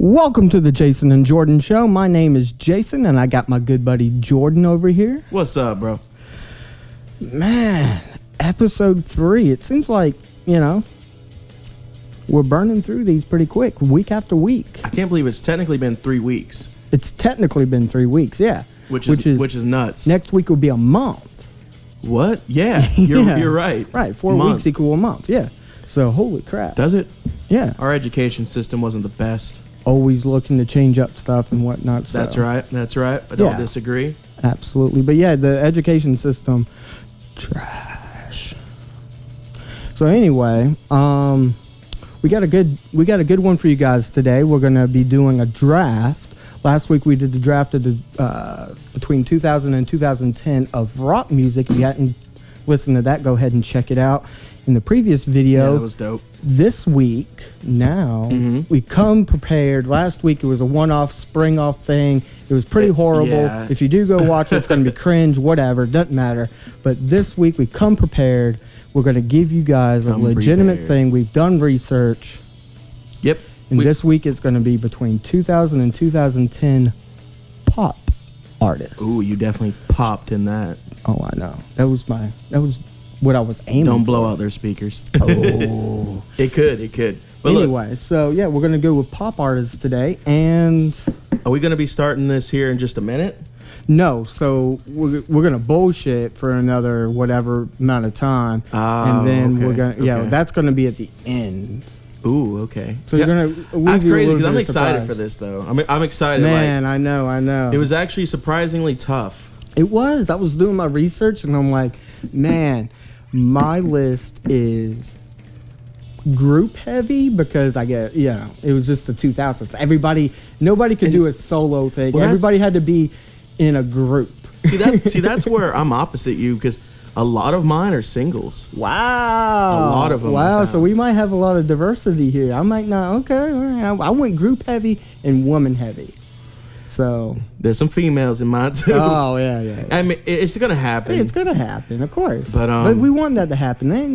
Welcome to the Jason and Jordan Show. My name is Jason, and I got my good buddy Jordan over here. What's up, bro? Man, episode 3. It seems like, we're burning through these pretty quick, week after week. I can't believe it's technically been 3 weeks. It's technically been 3 weeks, yeah. Which is nuts. Next week will be a month. What? Yeah, you're right. Right, 4 weeks equal a month, yeah. So, holy crap. Does it? Yeah. Our education system wasn't the best. Always looking to change up stuff and whatnot. So. That's right. I don't disagree. Absolutely. But yeah, the education system, trash. So anyway, we got a good one for you guys today. We're gonna be doing a draft. Last week we did the draft of the between 2000 and 2010 of rock music. If you hadn't listened to that, go ahead and check it out. In the previous video, yeah, that was dope. This week, we come prepared. Last week it was a one-off, spring-off thing. It was pretty horrible. Yeah. If you do go watch it, it's going to be cringe, whatever, doesn't matter. But this week we come prepared. We're going to give you guys a legitimate thing. We've done research. Yep. And this week it's going to be between 2000 and 2010 pop artists. Ooh, you definitely popped in that. Oh, I know. That was what I was aiming Don't for. blow out their speakers. Oh. It could. But anyway, look, so yeah, we're going to go with pop artists today. And are we going to be starting this here in just a minute? No, so we're going to bullshit for another whatever amount of time. And then we're going to, that's going to be at the end. Ooh, okay. So you're going to, that's crazy because I'm excited for this though. I'm excited. Man, I know. It was actually surprisingly tough. It was. I was doing my research and I'm like, man, my list is group heavy because I get, it was just the 2000s. Nobody could do a solo thing. Well, everybody had to be in a group. See, that's where I'm opposite you because a lot of mine are singles. Wow. A lot of them. Wow. So we might have a lot of diversity here. I might not. Okay. I went group heavy and woman heavy. So there's some females in mine too. Oh yeah. I mean, it's gonna happen. It's gonna happen, of course. But we want that to happen. There ain't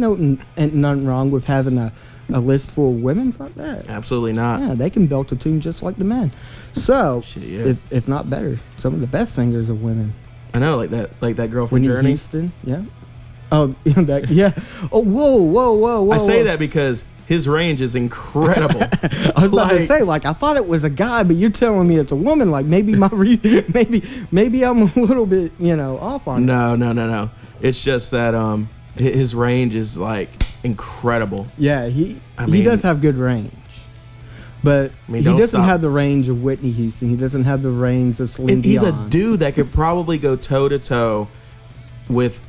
nothing wrong with having a list full of women. Fuck that. Absolutely not. Yeah, they can belt a tune just like the men. So Shit, if not better, some of the best singers are women. I know, like that girl from Whitney Journey. Houston, yeah. Oh, that, yeah. Oh, whoa. I say that because his range is incredible. I was about to say, I thought it was a guy, but you're telling me it's a woman. Like, maybe maybe I'm a little bit, off on it. No. It's just that his range is incredible. Yeah, he does have good range, but he doesn't have the range of Whitney Houston. He doesn't have the range of Celine Dion. He's a dude that could probably go toe to toe with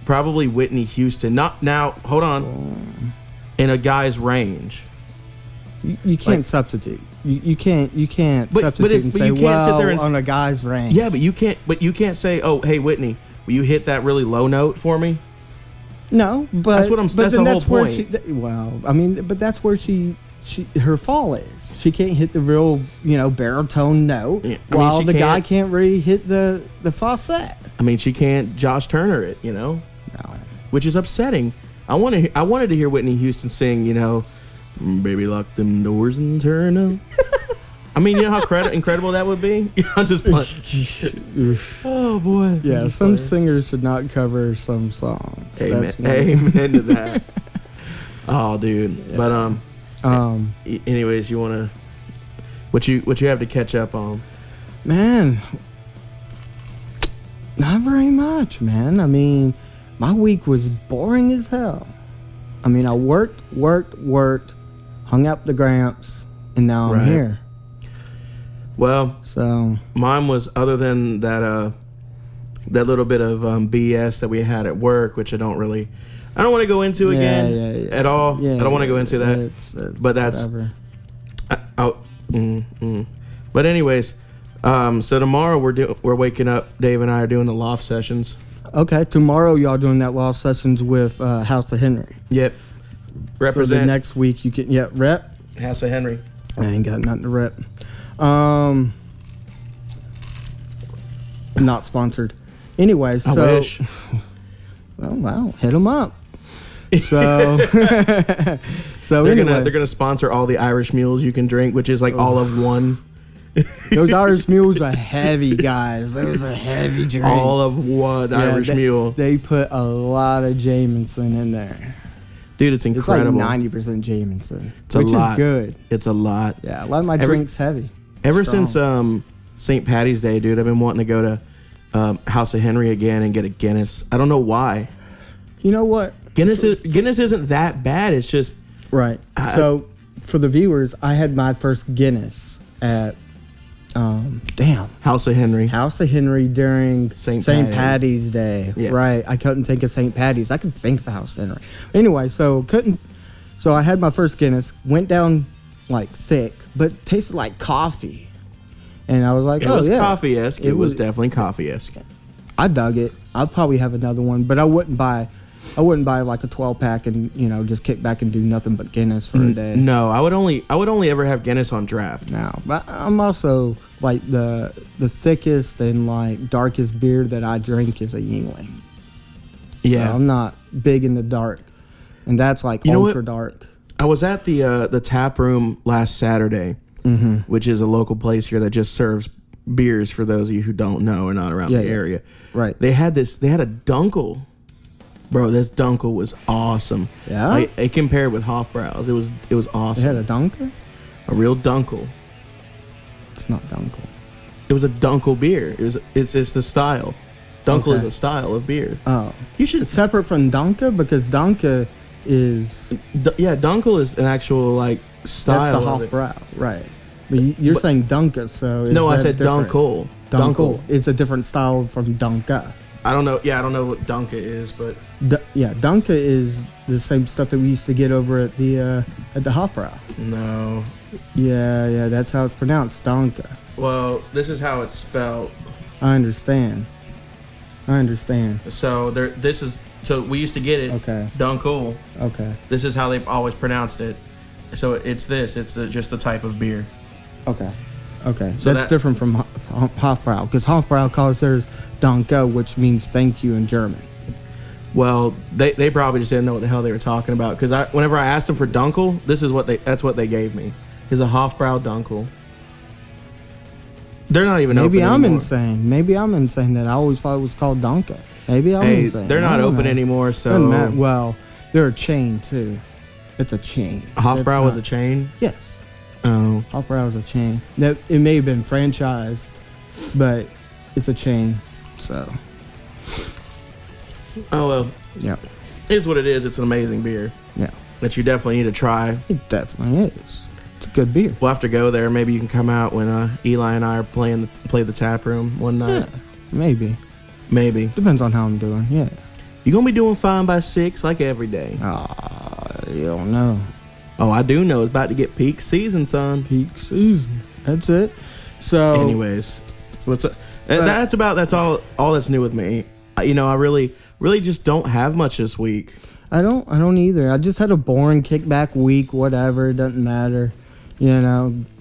probably Whitney Houston. Not now. Hold on. In a guy's range, you can't substitute. You can't substitute and say, well, sit there on a guy's range. Yeah, but you can't say, oh, hey Whitney, will you hit that really low note for me? No, but that's what I'm. That's the whole point. But that's where her fall is. She can't hit the real, baritone note, while the guy can't really hit the falsetto. I mean, she can't Josh Turner it, No. Which is upsetting. I wanted to hear Whitney Houston sing, baby, lock them doors and turn up. I mean, you know how incredible that would be? I'm just playing. Oh, boy. Yeah, some singers should not cover some songs. Amen to that. Oh, dude. Yeah. But, anyways, you want to... What you have to catch up on? Man, not very much, man. I mean... My week was boring as hell. I mean, I worked, hung up the gramps, and now I'm here. Well, so mine was, other than that little bit of BS that we had at work, which I don't want to go into again at all. Yeah, I don't want to go into that. But that's But anyways, so tomorrow we're waking up. Dave and I are doing the loft sessions. Okay, tomorrow y'all doing that loft sessions with House of Henry. Yep. Represent. So the next week you can rep. House of Henry. I ain't got nothing to rep. Not sponsored. Anyway, I wish. Well, hit them up. So, so They're anyway, gonna sponsor all the Irish mules you can drink, which is like all of one. those Irish mules are heavy, guys. Those are heavy drinks. All of one Irish mule. They put a lot of Jameson in there. Dude, it's It's like incredible. 90% Jameson, It's a which lot. is good. It's a lot. Yeah, a lot of my drinks heavy. Ever Strong. since St. Patty's Day, dude, I've been wanting to go to House of Henry again and get a Guinness. I don't know why. You know what? Guinness isn't that bad. It's just Right. So, for the viewers, I had my first Guinness at House of Henry. House of Henry during St. St. Patty's. Patty's Day. Yeah. Right. I couldn't think of St. Patty's. I could think of House of Henry. Anyway, so I had my first Guinness, went down like thick, but tasted like coffee. And I was like, It oh was yeah. coffee-esque. It was was- definitely coffee-esque. I dug it. I'll probably have another one, but I wouldn't buy like a 12-pack and, just kick back and do nothing but Guinness for a day. No, I would only ever have Guinness on draft. No, but I'm also like the thickest and like darkest beer that I drink is a Yingling. Yeah. So I'm not big in the dark, and that's like You know ultra what? dark. I was at the tap room last Saturday, which is a local place here that just serves beers for those of you who don't know or not around Yeah, the yeah. area. Right. They had a Dunkel. Bro, this Dunkel was awesome. Yeah? Like, it compared with Hofbrau's. It was They awesome. had a Dunkel. A real Dunkel. It's not Dunkel. It was a Dunkel beer. It's the style. Dunkel is Okay. a style of beer. Oh, You should it's separate from Dunkel because Dunkel is Dunkel is an actual like style. that's the of it. Hofbrau, right? But you're But- saying Dunkel, so No, I that said different? Dunkel. Dunkel. It's a different style from Dunkel. I don't know. Yeah, I don't know what Dunkel is, but Dunkel is the same stuff that we used to get over at the Hofbrau. no. Yeah, that's how it's pronounced, Dunkel. Well, this is how it's spelled. I understand. So so we used to get it. Okay. Dunkel. Okay. This is how they've always pronounced it. So it's this. It's just the type of beer. Okay. So That's that- different from Hofbrau because Hofbrau calls theirs Danke, which means thank you in German. Well, they probably just didn't know what the hell they were talking about. Because whenever I asked them for Dunkel, that's what they gave me. Is a Hofbrau Dunkel. They're not even Maybe open I'm anymore. insane. Maybe I'm insane that I always thought it was called Danke. Maybe I'm Hey, insane. they're I not don't open know. anymore. Doesn't matter. So Well, they're a chain too. It's a chain. Hofbrau was a chain. Yes. Oh, Hofbrau is a chain. Now, it may have been franchised, but it's a chain. So, well, yeah. it is what it is. It's an amazing beer Yeah. that you definitely need to try. It definitely is. It's a good beer. We'll have to go there. Maybe you can come out when Eli and I are play the tap room one night. Yeah. Maybe. Maybe. Depends on how I'm doing. Yeah. You gonna be doing fine by 6 like every day. You don't know. Oh, I do know. It's about to get peak season, son. Peak season. That's it. So, Anyways, what's up? That's all that's new with me. I really just don't have much this week. I don't either. I just had a boring kickback week, whatever, it doesn't matter.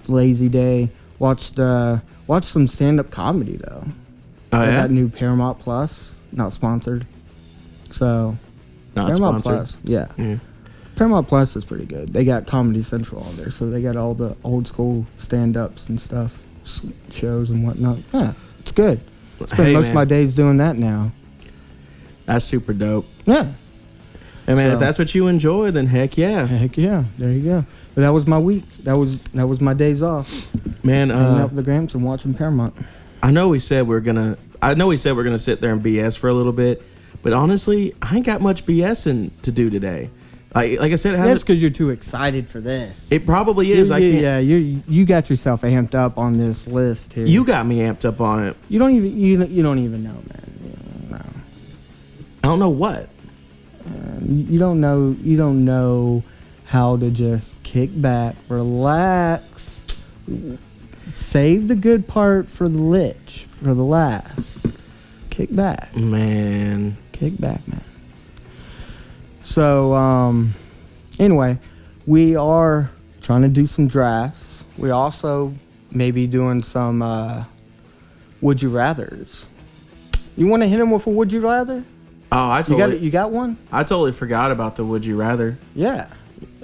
Lazy day. Watched some stand-up comedy though. Oh I yeah, got new Paramount Plus, not sponsored. So, not Paramount sponsored. Plus, yeah. Yeah. Paramount Plus is pretty good. They got Comedy Central on there, so they got all the old school stand-ups and stuff, shows and whatnot. Yeah, it's good. Spend Hey, most man, of my days doing that now. that's super dope. Yeah. Hey man, So- if that's what you enjoy, then heck yeah, Heck yeah, there you go. But that was my week. That was my days off. man. Hanging out with the Gramps and watching Paramount. I know we said we're gonna sit there and BS for a little bit, but honestly, I ain't got much BSing to do today. Like I said, That's because you're too excited for this. it probably is. I can't. Yeah, you got yourself amped up on this list here. You got me amped up on it. you don't even know, man. No. I don't know what. You don't know how to just kick back, relax, save the good part for the last. Kick back, Man. man. So, anyway, we are trying to do some drafts. We also may be doing some would you rathers. You want to hit him with a would you rather? Oh, You got one? I totally forgot about the Would You Rather. Yeah.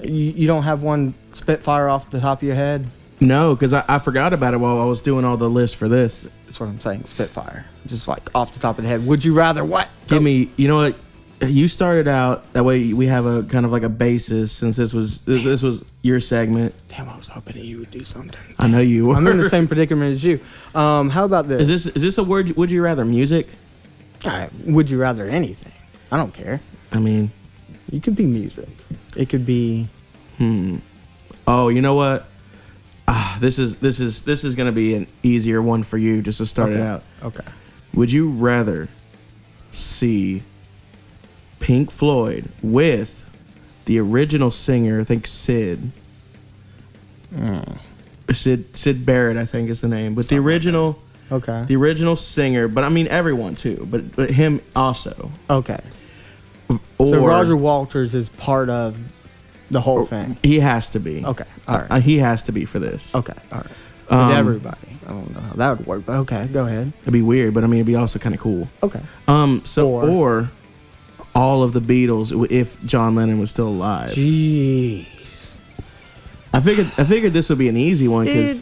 You don't have one Spitfire off the top of your head? No, because I forgot about it while I was doing all the lists for this. That's what I'm saying, Spitfire. Just like off the top of the head. Would you rather what? Give me, you know what? You started out, that way we have a kind of like a basis since this was your segment. Damn, I was hoping that you would do something. I know you were. I'm in the same predicament as you. How about this? Is this a word, would you rather music? Would you rather anything? I don't care. I mean, it could be music. It could be. Oh, you know what? This is gonna be an easier one for you just to start it out. Okay. Would you rather see Pink Floyd with the original singer, I think Sid Barrett, I think is the name, but the original singer, but I mean everyone too, but him also. Okay. Or, so Roger Walters is part of the whole thing. He has to be. Okay. All right. He has to be for this. Okay. All right. With everybody. I don't know how that would work, but okay, go ahead. It'd be weird, but I mean it'd be also kind of cool. Okay. Or all of the Beatles if John Lennon was still alive. Jeez. I figured this would be an easy one because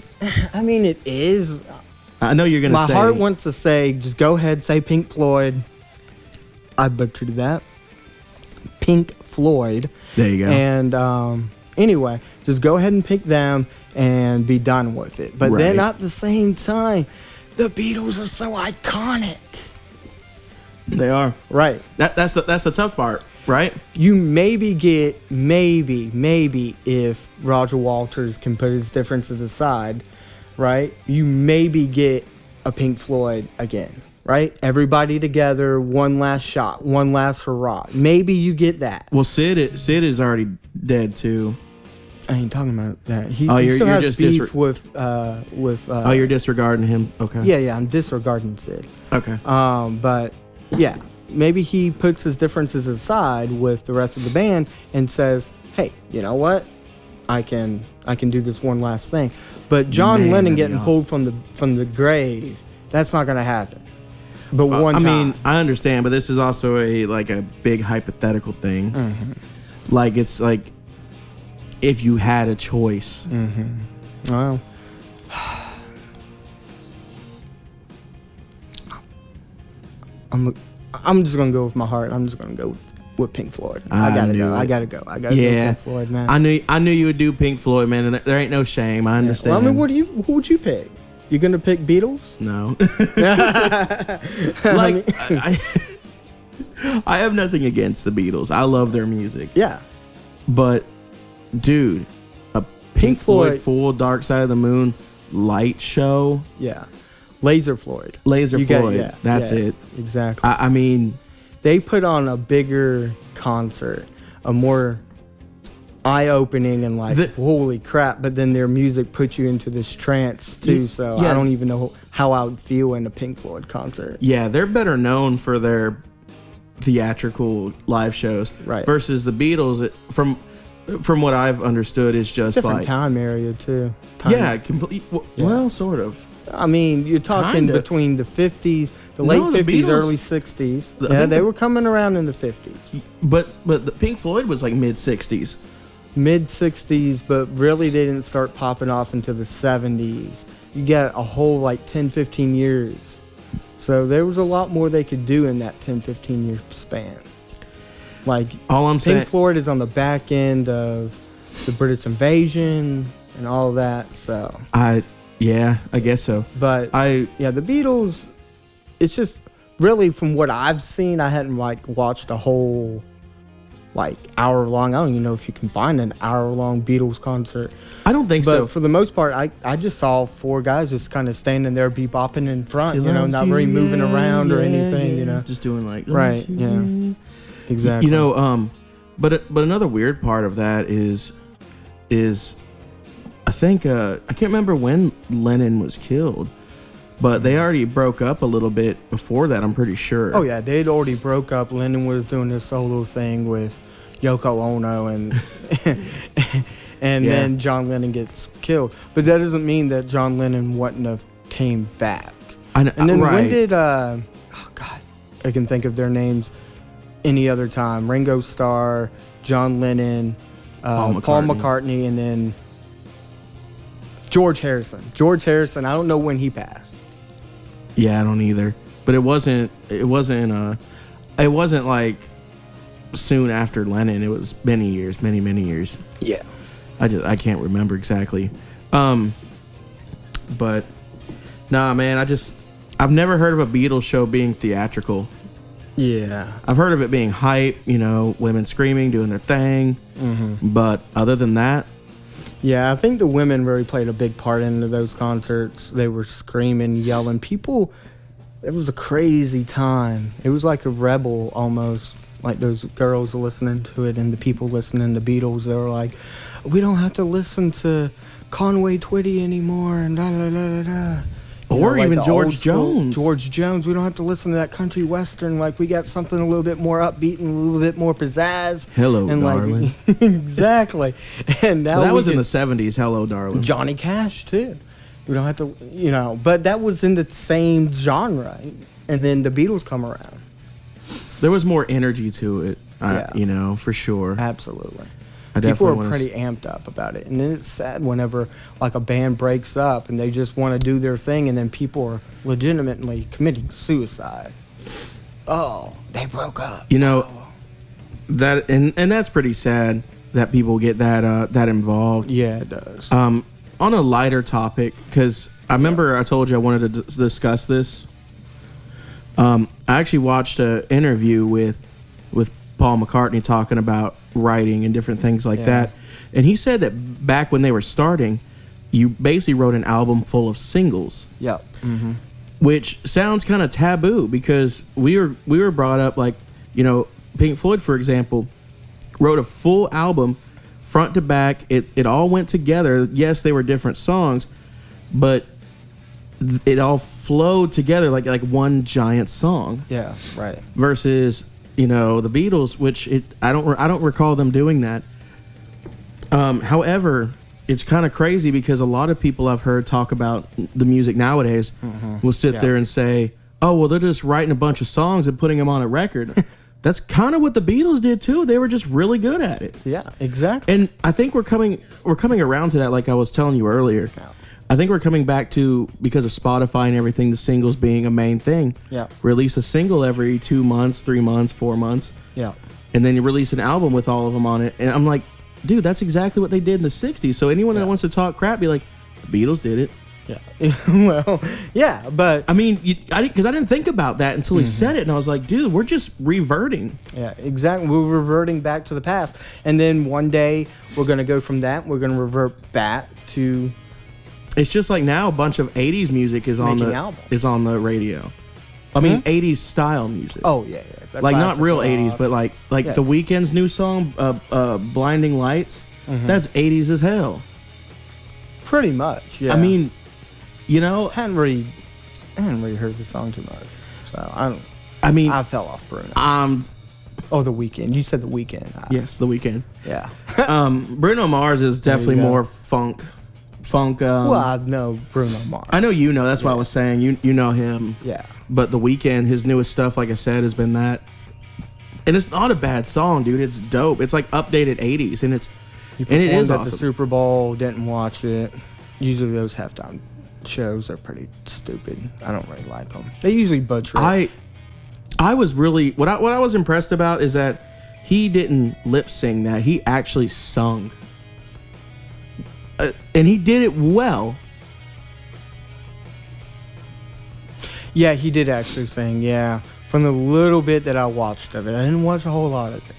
I mean it is. I know you're gonna say. My heart wants to say just go ahead, say Pink Floyd. I butchered that. Pink Floyd. There you go. And anyway, just go ahead and pick them and be done with it. But then at the same time, the Beatles are so iconic. They are. Right. That's the tough part, right? You maybe get maybe if Roger Walters can put his differences aside, right? You maybe get a Pink Floyd again. Right? Everybody together, one last shot, one last hurrah. Maybe you get that. Well, Sid is already dead too. I ain't talking about that. He you're still has just beef with you're disregarding him. Okay. Yeah, I'm disregarding Sid. Okay. But yeah, maybe he puts his differences aside with the rest of the band and says, "Hey, you know what? I can do this one last thing." But John Lennon getting pulled from the grave, that's not gonna happen. But one time. I mean, I understand, but this is also a big hypothetical thing. Mm-hmm. Like it's like if you had a choice. Mm-hmm. Well, I'm just gonna go with my heart. I'm just gonna go with Pink Floyd. I gotta go. I gotta go Pink Floyd, man. I knew you would do Pink Floyd, man. And there ain't no shame. I understand. Well, I mean, who would you pick? You gonna pick Beatles? No. I have nothing against the Beatles. I love their music. Yeah. But, dude, a Pink Floyd full Dark Side of the Moon light show. Yeah. Laser Floyd. Floyd. That's it. Exactly. I mean, they put on a bigger concert, a more eye-opening and holy crap, but then their music puts you into this trance too, so I don't even know how I would feel in a Pink Floyd concert. Yeah, they're better known for their theatrical live shows, right? Versus the Beatles, from what I've understood, is just different time area too. Well, sort of. I mean, you're talking between the 50s, the late 50s, Beatles, early 60s. Yeah, they were coming around in the 50s. But the Pink Floyd was like mid-60s. Mid-60s, but really they didn't start popping off until the 70s. You got a whole 10, 15 years. So there was a lot more they could do in that 10, 15 year span. All I'm saying, Pink Floyd is on the back end of the British invasion and all that, so. Yeah, I guess so. But the Beatles, it's just really from what I've seen, I hadn't watched a whole hour long. I don't even know if you can find an hour long Beatles concert. I don't think so. But for the most part, I just saw four guys just kind of standing there bebopping in front, not really moving around or anything, Just doing right, yeah. Exactly. But another weird part of that is I think I can't remember when Lennon was killed, but they already broke up a little bit before that, I'm pretty sure. Oh yeah, they'd already broke up. Lennon was doing this solo thing with Yoko Ono and then John Lennon gets killed. But that doesn't mean that John Lennon wouldn't have came back. And then when did I can think of their names. any other time. Ringo Starr, John Lennon, Paul McCartney, and then George Harrison. George Harrison, I don't know when he passed. Yeah, I don't either. But it wasn't like soon after Lennon. It was many years. Yeah. I can't remember exactly. But nah, man, I've never heard of a Beatles show being theatrical. Yeah. I've heard of it being hype, women screaming, doing their thing. Mm-hmm. But other than that, yeah, I think the women really played a big part into those concerts. They were screaming, yelling. People, it was a crazy time. It was like a rebel almost. Like those girls listening to it and the people listening to Beatles, they were like, we don't have to listen to Conway Twitty anymore and da da da da da. Or like even George Jones. George Jones. We don't have to listen to that country western. Like, we got something a little bit more upbeat and a little bit more pizzazz. Hello, and darling. Like, exactly. And now that was in the 70s. Hello, darling. Johnny Cash, too. We don't have to, but that was in the same genre. And then the Beatles come around. There was more energy to it, Yeah. For sure. Absolutely. I People definitely are pretty amped up about it. And then it's sad whenever like a band breaks up and they just want to do their thing and then people are legitimately committing suicide. Oh, they broke up. That and that's pretty sad that people get that involved. Yeah, it does. On a lighter topic, because I remember I told you I wanted to discuss this. I actually watched an interview with Paul McCartney talking about writing and different things like that. And he said that back when they were starting, you basically wrote an album full of singles. Yep. Mm-hmm. Which sounds kind of taboo because we were brought up like, Pink Floyd, for example, wrote a full album front to back. It all went together. Yes, they were different songs, but it all flowed together like one giant song. Yeah, right. Versus the Beatles, which I don't recall them doing that. However, it's kind of crazy because a lot of people I've heard talk about the music nowadays will sit there and say, "Oh, well, they're just writing a bunch of songs and putting them on a record." That's kind of what the Beatles did too. They were just really good at it. Yeah, exactly. And I think we're coming around to that, like I was telling you earlier. Yeah. I think we're coming back to, because of Spotify and everything, the singles being a main thing. Yeah. Release a single every 2 months, 3 months, 4 months. Yeah. And then you release an album with all of them on it. And I'm like, dude, that's exactly what they did in the 60s. So anyone that wants to talk crap, be like, the Beatles did it. Yeah. Well, yeah, but I mean, because I didn't think about that until he said it. And I was like, dude, we're just reverting. Yeah, exactly. We're reverting back to the past. And then one day we're going to go from that. We're going to revert back to... It's just like now a bunch of 80s music is on the radio. I mean, 80s style music. Oh, yeah. Like not real 80s, but like The Weeknd's new song, Blinding Lights, that's 80s as hell. Pretty much, yeah. I mean, I hadn't really heard the song too much. So I fell off Bruno. Oh, The Weeknd. You said The Weeknd. Yes, The Weeknd. Yeah. Bruno Mars is definitely more funk. Well, I know Bruno Mars. I know that's why I was saying you know him. Yeah. But The Weeknd, his newest stuff, like I said, has been that. And it's not a bad song, dude. It's dope. It's like updated 80s, and it is at awesome. The Super Bowl, didn't watch it. Usually those halftime shows are pretty stupid. I don't really like them. They usually butcher it. I was really what I was impressed about is that he didn't lip sing that. He actually sung. And he did it well. Yeah, he did actually sing, yeah. From the little bit that I watched of it. I didn't watch a whole lot of it.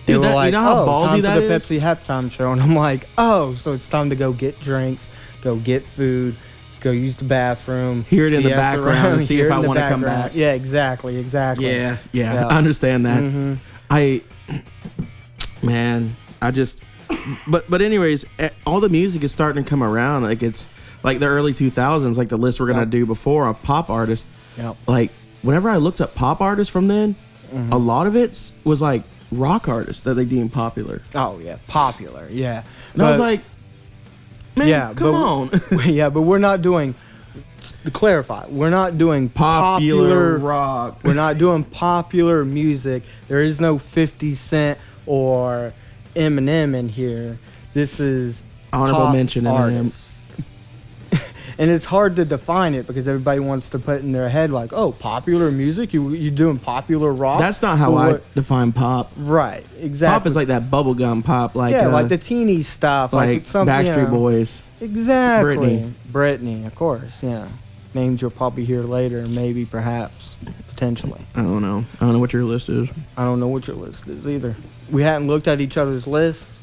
They were like, you know how ballsy time that for the is? Pepsi halftime show. And I'm like, oh, so it's time to go get drinks, go get food, go use the bathroom. Hear it in the background and see if I want to come back. Yeah, exactly. Yeah, I understand that. Mm-hmm. But anyways, all the music is starting to come around. Like it's like the early 2000s, like the list we're gonna do before of pop artists. Yep. Like whenever I looked up pop artists from then, a lot of it was like rock artists that they deemed popular. Oh yeah, popular. Yeah. And I was like, man, come on. Yeah, but we're not doing To clarify, we're not doing Popular rock. We're not doing popular music. There is no 50 Cent or Eminem in here. This is Honorable pop mention Eminem. artists. And it's hard to define it because everybody wants to put in their head like, oh, popular music? You doing popular rock? That's not how But I what- define pop. Right, exactly. Pop is like that bubblegum pop, like yeah, like the teeny stuff, like something, Backstreet Boys. Exactly. Britney, of course, yeah. Names you'll probably hear later, maybe, perhaps, potentially. I don't know what your list is. I don't know what your list is either. We hadn't looked at each other's lists,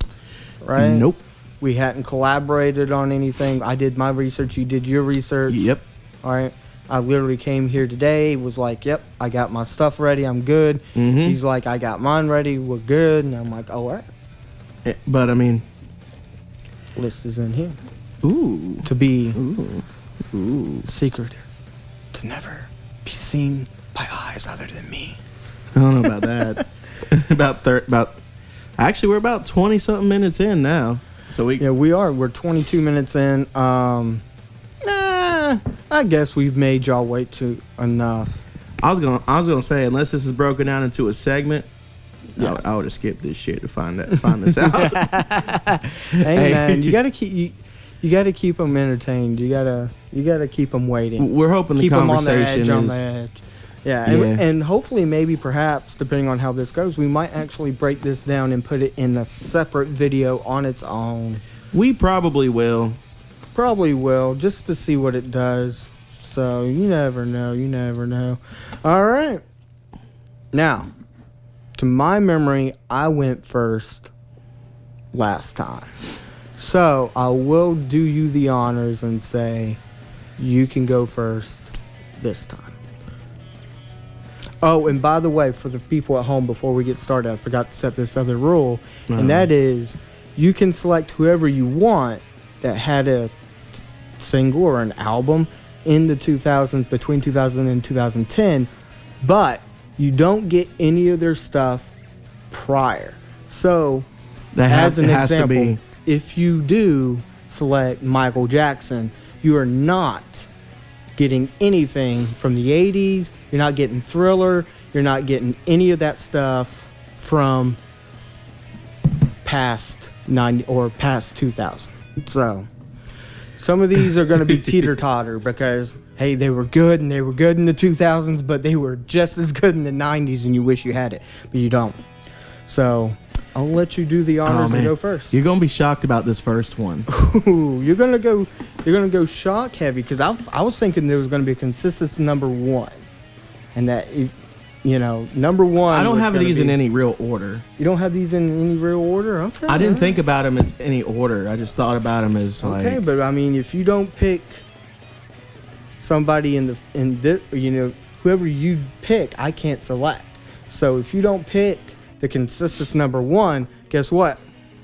right? Nope. We hadn't collaborated on anything. I did my research, you did your research. Yep. All right. I literally came here today, was like, yep, I got my stuff ready, I'm good. Mhm. He's like, I got mine ready, we're good. And I'm like, all right, But I mean, list is in here. ooh, To be ooh. secretive, to never be seen by eyes other than me. I don't know about that. Actually, we're about 20 something minutes in now. So we Yeah, we are. We're 22 minutes in. I guess we've made y'all wait too enough. I was gonna say, unless this is broken down into a segment, Yeah. I would have skipped this shit to find this out. Hey man, you gotta keep them entertained. You gotta keep them waiting. We're hoping the Keep them on the conversation edge, on is the edge. Yeah, and, Yeah. and hopefully, maybe, perhaps, depending on how this goes, we might actually break this down and put it in a separate video on its own. we probably will. Probably will, just to see what it does. So, you never know. You never know. All right. Now, to my memory, I went first last time. So, I will do you the honors and say you can go first this time. Oh, and by the way, for the people at home, before we get started, I forgot to set this other rule, and that is you can select whoever you want that had a single or an album in the 2000s, between 2000 and 2010, but you don't get any of their stuff prior. So, as an it has to example, be. if you do select Michael Jackson, you are not getting anything from the 80s. You're not getting Thriller. You're not getting any of that stuff from past 90 or past 2000. So, some of these are going to be teeter-totter because, hey, they were good and they were good in the 2000s, but they were just as good in the 90s and you wish you had it, but you don't. So, I'll let you do the honors and go first. You're gonna be shocked about this first one. Ooh, you're gonna go shock heavy because I was thinking there was gonna be a consistent number one, and that number one. I don't was have gonna these be- in any real order. You don't have these in any real order. Okay. I didn't think about them as any order. I just thought about them as Okay, like. but I mean, if you don't pick somebody in this, whoever you pick, I can't select. So if you don't pick the consistent number one, guess what?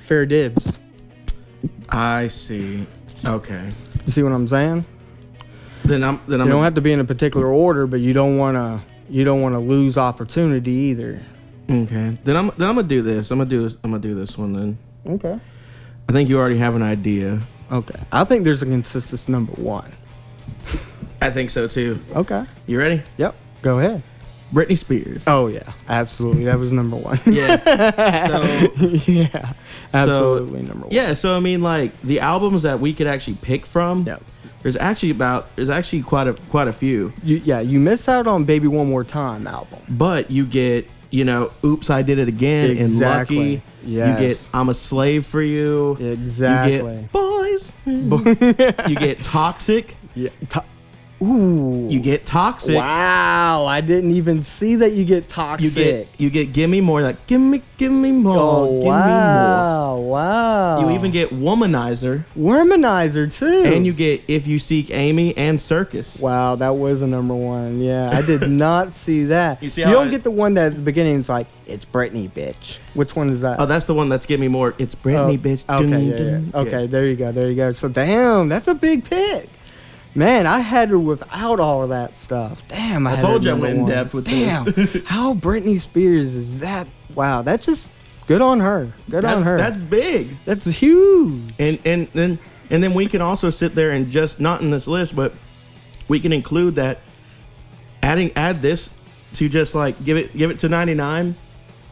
Fair dibs. I see. Okay. You see what I'm saying? Then I'm. You don't have to be in a particular order, but you don't want to lose opportunity either. Okay. Then I'm gonna do this. I'm gonna do this one then. Okay. I think you already have an idea. Okay. I think there's a consistent number one. I think so too. Okay. You ready? Yep. Go ahead. Britney Spears. Oh yeah, absolutely. That was number one. Yeah. So Yeah. Absolutely number one. yeah. So I mean, like the albums that we could actually pick from. Yep. There's actually quite a few. You miss out on Baby One More Time album. But you get, Oops, I Did It Again Exactly. and Lucky. Yes. You get I'm a Slave for You. Exactly. You get Boys. You get Toxic. Yeah. Ooh. You get Toxic. Wow, I didn't even see that you get Toxic. You get Give Me More, like give me more. Oh, give me more. wow. Wow. You even get Womanizer. Womanizer too. And you get If You Seek Amy and Circus. Wow, that was a number one. Yeah, I did not see that. You see You how don't I- get the one that at the beginning is like, it's Britney, bitch. Which one is that? Oh, that's the one that's Give Me More. It's Britney, bitch. Okay, Dun, yeah, dun. yeah. Okay, there you go. So, damn, that's a big pick. Man, I had her without all of that stuff. Damn, I had told her you I number went in one. depth with Damn, this. how Britney Spears is that? Wow, that's just good on her. Good on her. That's big. That's huge. And then we can also sit there and just not in this list, but we can include that. Add this to just like give it to 99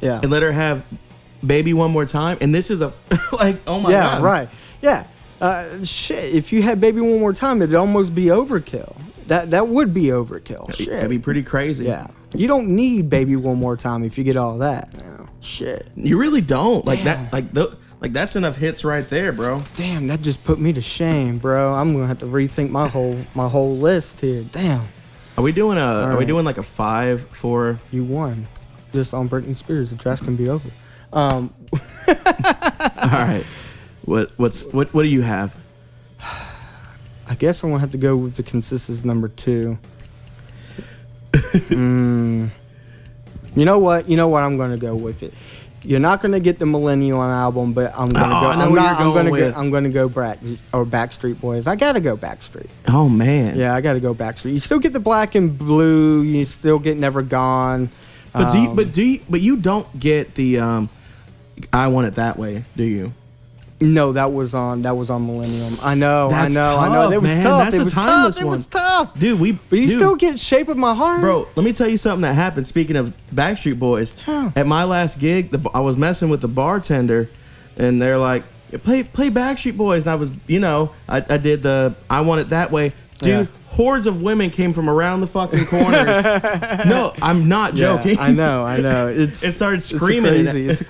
Yeah. and let her have Baby One More Time. And this is a like, oh my god. Yeah, right. Yeah. Shit, if you had Baby One More Time, it'd almost be overkill. That would be overkill. Shit. That'd be pretty crazy. Yeah. You don't need Baby One More Time if you get all that. No. Shit. You really don't. Like Damn. that like that's enough hits right there, bro. Damn, that just put me to shame, bro. I'm gonna have to rethink my whole list here. Damn. Are we doing right. like a 5 for You won. Just on Britney Spears, the trash can be over. all right. What do you have? I guess I'm gonna have to go with the Consistence number 2. You know what? I'm gonna go with it. You're not gonna get the Millennium album, but I'm gonna go. I know where you're going with. I'm gonna go Backstreet Boys. I gotta go Backstreet. Oh man. Yeah, I gotta go Backstreet. You still get the Black and Blue. You still get Never Gone. But you don't get the I Want It That Way, do you? No, that was on Millennium. I know. That's I know. tough, It was man. tough. That's It a was timeless tough. It one. was tough. Dude, But you still get Shape of My Heart. Bro, let me tell you something that happened. Speaking of Backstreet Boys, Yeah. at my last gig, I was messing with the bartender, and they're like, "Play Backstreet Boys," and I was, I did the I Want It That Way, dude. Yeah. Hordes of women came from around the fucking corners. No, I'm not joking. Yeah, I know. It started screaming. It's a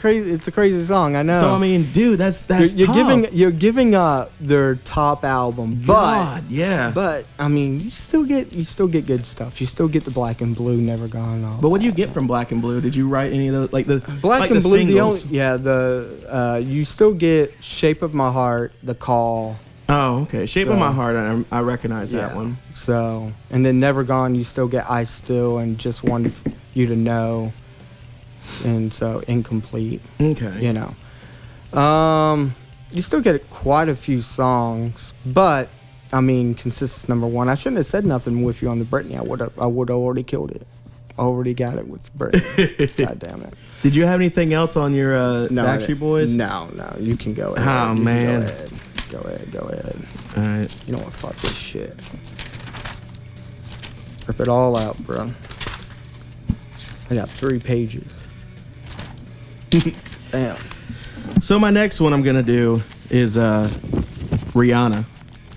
crazy song. I know. So I mean, dude, that's you're tough. giving up their top album, God, yeah. but I mean, you still get good stuff. You still get the Black and Blue, Never Gone. And all But what do you that. get from Black and Blue? Did you write any of those, like the Black like and the Blue? singles? You still get Shape of My Heart, The Call. Oh, okay. Shape of So, My Heart. I recognize that one. So, and then Never Gone, you still get I Still and Just Wanted You to Know. And so Incomplete, Okay. You still get quite a few songs, but I mean, Consistence number 1. I shouldn't have said nothing with you on the Britney. I would have already killed it. Already got it with Britney. God damn it. Did you have anything else on your Backstreet Boys? No, you can go ahead. Oh, You can man. Go ahead. All right. You know what? Fuck this shit. Rip it all out, bro. I got 3 pages. Damn. So my next one I'm gonna do is Rihanna.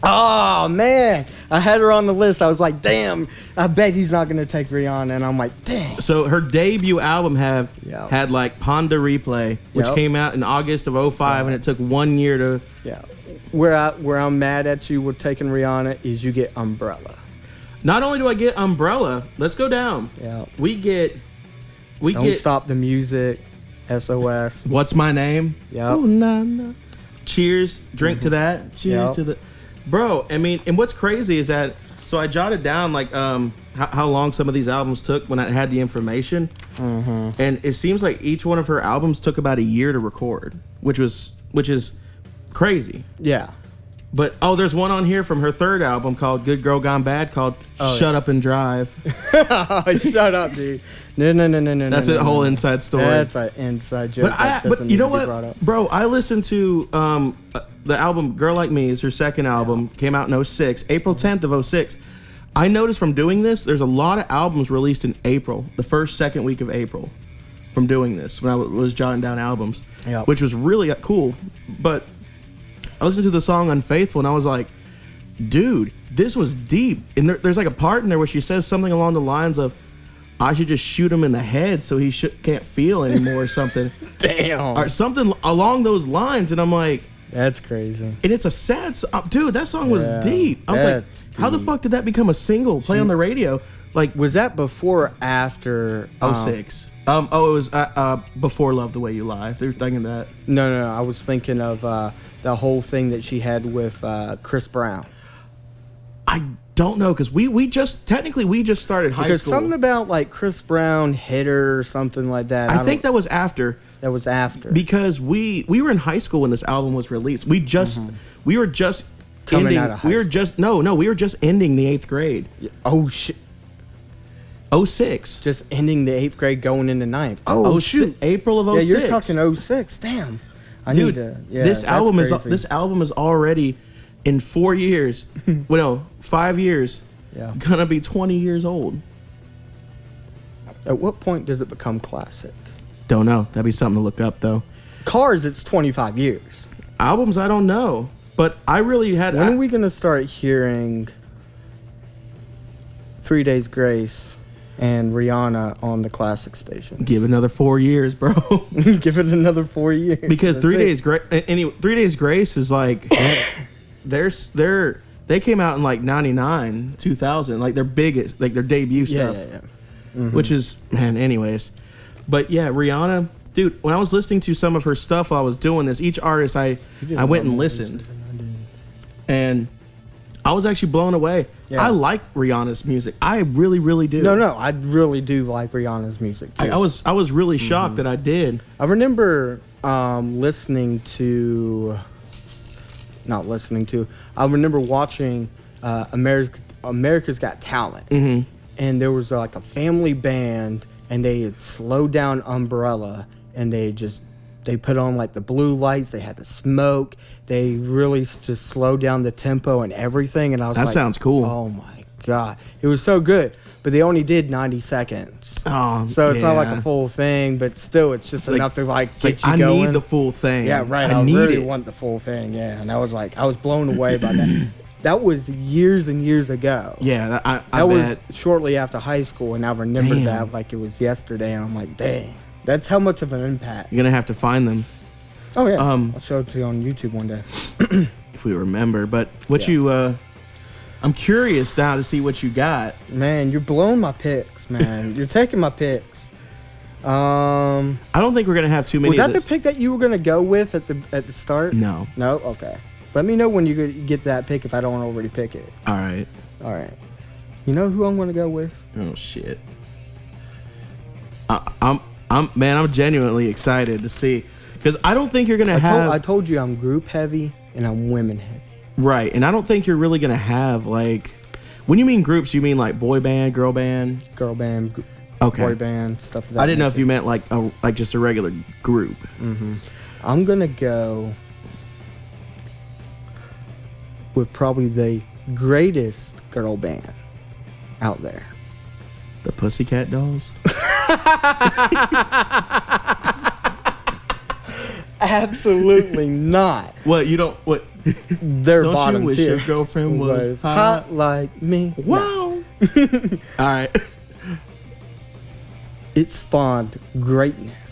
Oh, man. I had her on the list. I was like, damn, I bet he's not going to take Rihanna. And I'm like, dang. So her debut album Yep. had like Ponda Replay, which Yep. came out in August of 05, and it took 1 year to. Yeah. Where I'm mad at you with taking Rihanna is you get Umbrella. Not only do I get Umbrella, let's go down. Yeah. We get Don't Stop the Music. SOS. What's My Name? Yep. Ooh, nah, nah. Cheers. Drink to that. Cheers Yep. to the. Bro, I mean, and what's crazy is that, so I jotted down like how long some of these albums took when I had the information. Mm-hmm. And it seems like each one of her albums took about a year to record, which is crazy. Yeah. But there's one on here from her third album called Good Girl Gone Bad called Shut Up and Drive. Shut up, dude. No. That's a whole inside story. That's an inside joke. But you know what, bro? I listened to the album Girl Like Me. Is her second album. Came out in 06, April 10th of 06. I noticed from doing this, there's a lot of albums released in April, the second week of April, from doing this when I was jotting down albums, Yep. which was really cool. But I listened to the song Unfaithful, and I was like, dude, this was deep. And there's like a part in there where she says something along the lines of, I should just shoot him in the head so he can't feel anymore or something. Damn. Or something along those lines. And I'm like, That's crazy. and it's a sad song. Dude, that song was Yeah, deep. I was like, that's how the deep. fuck did that become a single, play on the radio? Like, Was that before or after 06. It was Before Love the Way You Lie. If they're thinking that. No. I was thinking of the whole thing that she had with Chris Brown. I don't know, because we just started high Because school. something about like Chris Brown hit her or something like that. I think that was after. that was after. Because we were in high school when this album was released. We were just Coming ending. out of high We were just we were just ending the 8th grade. Oh shit! 06. Just ending the 8th grade, going into 9th. Oh shoot! April of 06. Yeah, you're talking 06. Damn. I Dude, need to. Yeah, this that's album crazy. is already in 4 years. 5 years. Yeah. gonna be 20 years old. At what point does it become classic? Don't know. That'd be something to look up, though. Cars, it's 25 years. Albums, I don't know. But I really had... When are we going to start hearing 3 Days Grace and Rihanna on the classic station? Give it another 4 years, bro. Give it another 4 years. Because 3 Days Grace... Anyway, 3 Days Grace is like... they came out in like 99, 2000. Like their biggest... Like their debut stuff. Yeah. Mm-hmm. Which is... Man, anyways. But yeah, Rihanna... Dude, when I was listening to some of her stuff while I was doing this, each artist I went and listened. And I was actually blown away. Yeah. I like Rihanna's music. I really, really do. No, I really do like Rihanna's music too. I was really shocked that I did. I remember I remember watching America's Got Talent. Mm-hmm. And there was like a family band, and they had slowed down Umbrella, and they put on like the blue lights. They had the smoke. They really just slowed down the tempo and everything. And I was like, that sounds cool. Oh my God. It was so good. But they only did 90 seconds. Oh, so it's not like a full thing, but still it's just enough to like get you I going. need the full thing. Yeah, right. I really want the full thing. Yeah. And I was blown away by that. That was years and years ago. Yeah, I that bet. was shortly after high school, and I remember that like it was yesterday. And I'm like, dang, that's how much of an impact. You're gonna have to find them. Oh yeah, I'll show it to you on YouTube one day if we remember. But I'm curious now to see what you got. Man, you're blowing my picks, man. You're taking my picks. I don't think we're gonna have too many. Was that the pick that you were gonna go with at the start? No. No. Okay. Let me know when you get that pick if I don't already pick it. All right. You know who I'm going to go with? Oh shit. I'm genuinely excited to see, because I don't think you're gonna have. I told you I'm group heavy and I'm women heavy. Right, and I don't think you're really gonna have like. When you mean groups, you mean like boy band, girl band, okay, boy band, stuff like that. I didn't know if you meant like just a regular group. Mm-hmm. I'm gonna go with probably the greatest girl band out there. The Pussycat Dolls? Absolutely not. What, you don't, what? Their don't bottom you wish tier your girlfriend was hot like me? Wow. No. All right. It spawned greatness.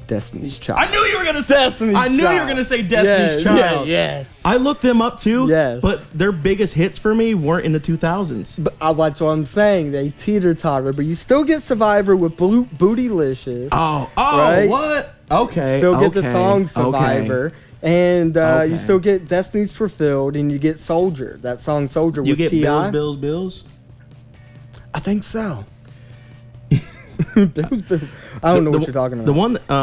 Destiny's Child. I knew you were gonna say Destiny's Child. I knew you were gonna say Destiny's Child. Yes. I looked them up too. Yes. But their biggest hits for me weren't in the 2000s. But that's what I'm saying. They teeter-totter, but you still get Survivor with Bootylicious. Oh, right? What? Okay. You still get the song Survivor. Okay. And you still get Destiny's Fulfilled, and you get Soldier. That song Soldier with T.I. You get Bills? I think so. Bills. I don't know what you're talking about. The one that, I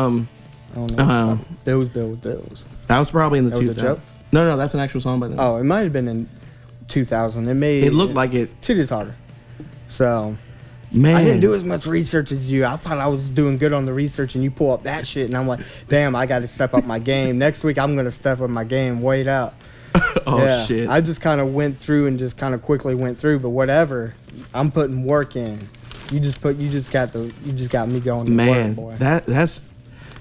don't know. Bills. That was probably in the 2000s. That was a joke? No, that's an actual song by them. Oh, it might have been in 2000. It looked like it. Teeter-totter. So, man, I didn't do as much research as you. I thought I was doing good on the research, and you pull up that shit, and I'm like, damn, I got to step up my game. Next week, I'm going to step up my game. Wait out. Shit. I just kind of went through and just kind of quickly went through, but whatever. I'm putting work in. You just got me going to man, work, boy. That's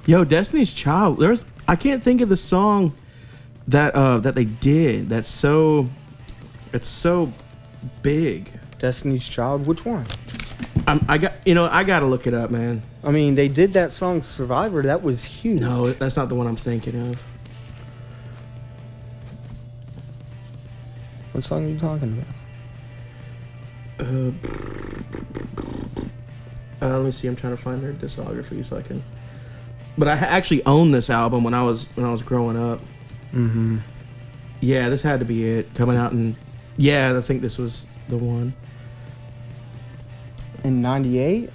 Destiny's Child. I can't think of the song that they did. It's so big. Destiny's Child, which one? I gotta look it up, man. I mean, they did that song Survivor. That was huge. No, that's not the one I'm thinking of. What song are you talking about? Let me see. I'm trying to find their discography so I can. But I actually owned this album when I was growing up. Mm-hmm. Yeah, this had to be it. Coming out and I think this was the one. In 98?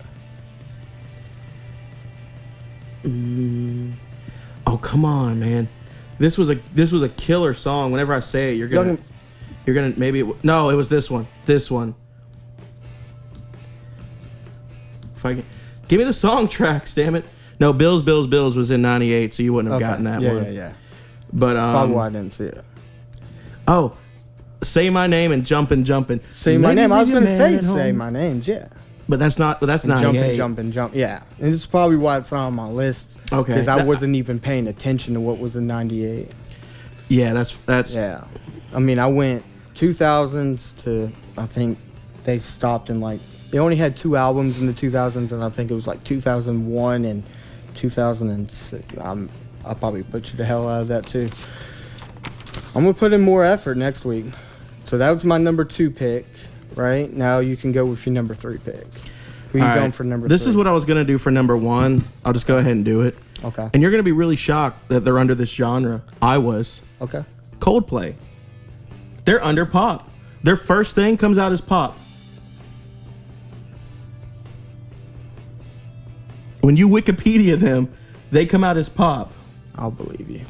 Oh, come on, man. This was a killer song. Whenever I say it, you're gonna maybe no, it was this one. This one. If I can, give me the song tracks, damn it. No, Bills was in 98, so you wouldn't have gotten that one. Yeah. But probably why I didn't see it. Oh, Say My Name and Jumpin'. Say My Name. I was gonna say home. Say My Names. Yeah. But that's not. But that's And not. Jump. Yeah. And it's probably why it's on my list. Okay. Because I wasn't even paying attention to what was in '98. Yeah, that's. Yeah. I mean, I went 2000s to, I think they stopped in like, they only had 2 albums in the 2000s, and I think it was like 2001 and 2006. I'll probably butcher the hell out of that too. I'm going to put in more effort next week. So that was my number 2 pick, right? Now you can go with your number 3 pick. Who are you going for number 3? This is what I was going to do for number 1. I'll just go ahead and do it. Okay. And you're going to be really shocked that they're under this genre. I was. Okay. Coldplay. They're under pop. Their first thing comes out as pop. When you Wikipedia them, they come out as pop. I'll believe you.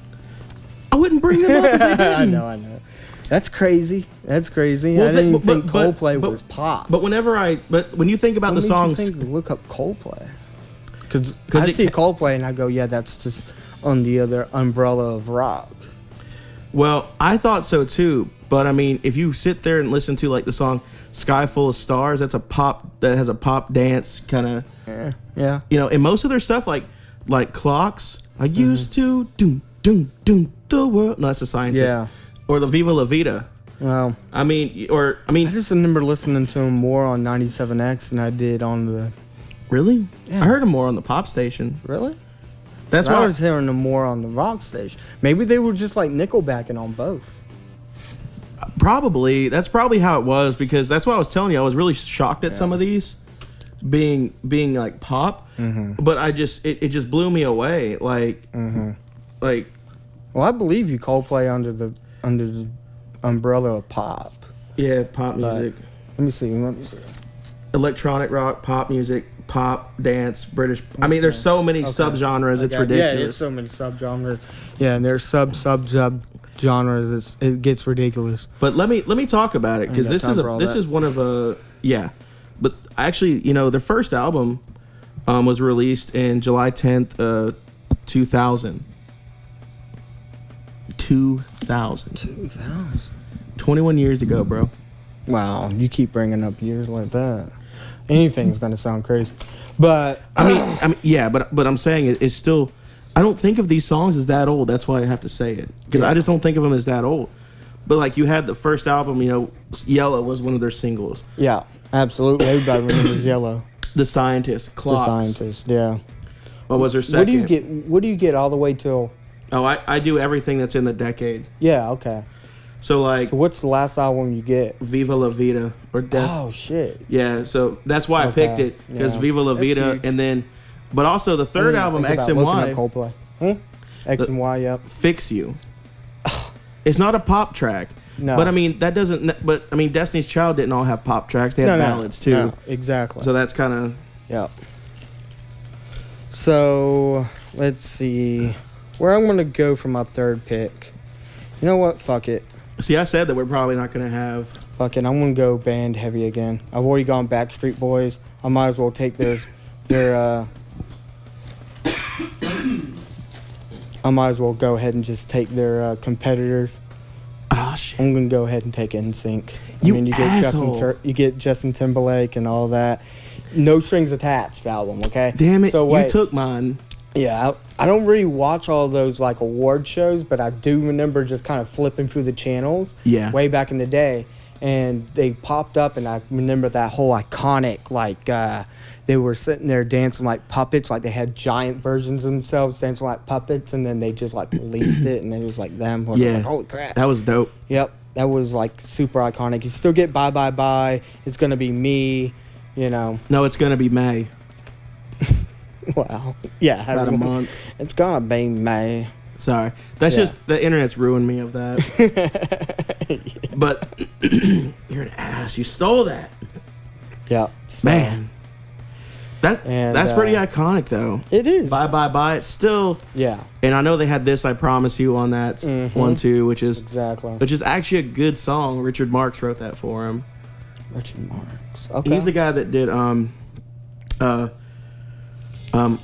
I wouldn't bring them up if they didn't. I know. That's crazy. Well, I didn't even think Coldplay was pop. But when you think about What the made songs, you think to look up Coldplay? Because I it see Coldplay and I go, yeah, that's just on the other umbrella of rock. well, I thought so too. But I mean, if you sit there and listen to like the song "Sky Full of Stars," that has a pop dance kind of. Yeah. You know, and most of their stuff like Clocks. I used to doom the world. No, that's a Scientist. Yeah. Or the Viva La Vida. Well, I mean, I just remember listening to him more on 97X than I did on the. really? Yeah. I heard them more on the pop station. Really? That's I why was hearing them more on the rock station. Maybe they were just like Nickelbacking on both. probably that's probably how it was, because that's what I was telling you. I was really shocked at some of these being like pop, but it just blew me away. Like, Well, I believe you Coldplay under the umbrella of pop. yeah, pop music, Let me see. electronic rock, pop music, pop dance, British. I mean, there's so many subgenres. It's ridiculous. Yeah, there's so many subgenres. Yeah, and there's sub genres. It gets ridiculous. But let me talk about it, because I ain't got time for all this that. is one of yeah. But actually, you know, their first album was released in July 10th, 2000. 2000. 21 years ago, bro. Wow, you keep bringing up years like that. Anything's gonna sound crazy, but I mean, yeah, but I'm saying it's still. I don't think of these songs as that old. That's why I have to say it, because I just don't think of them as that old. But like, you had the first album, you know, Yellow was one of their singles. yeah, absolutely. Everybody remembers Yellow. The Scientist, Clocks. The Scientist, yeah. What was their second? What do you get all the way till? Oh, I do everything that's in the decade. Yeah, okay. So like, So what's the last album you get? Viva La Vida or Death. Oh shit. Yeah, so that's why I Okay, picked it, because yeah. Viva La That's Vida, huge. and then, but also the third album, Think X about and looking Y, at Coldplay. X and Y, yep. Fix You. It's not a pop track. No. But I mean, that doesn't. But I mean, Destiny's Child didn't all have pop tracks. They had ballads too. No, exactly. So that's kind of. Yep. So let's see where I'm gonna go for my third pick. You know what? Fuck it. See, I said that we're probably not gonna have. Fuck it. I'm gonna go band heavy again. I've already gone Backstreet Boys. I might as well take their I might as well go ahead and just take their competitors. Oh shit! I'm gonna go ahead and take NSYNC. You get asshole. you get Justin Timberlake and all that. No Strings Attached album, okay? Damn it! So You wait, took mine. yeah, I don't really watch all those like award shows, but I do remember just kind of flipping through the channels. Yeah. Way back in the day, and they popped up, and I remember that whole iconic like they were sitting there dancing like puppets, like they had giant versions of themselves dancing like puppets, and then they just like released it, and it was like them. Yeah. Like, holy crap! That was dope. Yep, that was like super iconic. You still get Bye Bye Bye. It's gonna be me, you know. No, it's gonna be May. Wow. Yeah. About a month. It's gonna be May. Sorry, that's Yeah. just the internet's ruined me of that. But you're an ass. You stole that, Yep. So, man. And, That's pretty iconic though. It is. Bye bye bye. It's still, Yeah. and I know they had This I Promise You on that one too, which is Exactly. actually a good song. Richard Marx wrote that for him. Richard Marx. Okay. He's the guy that did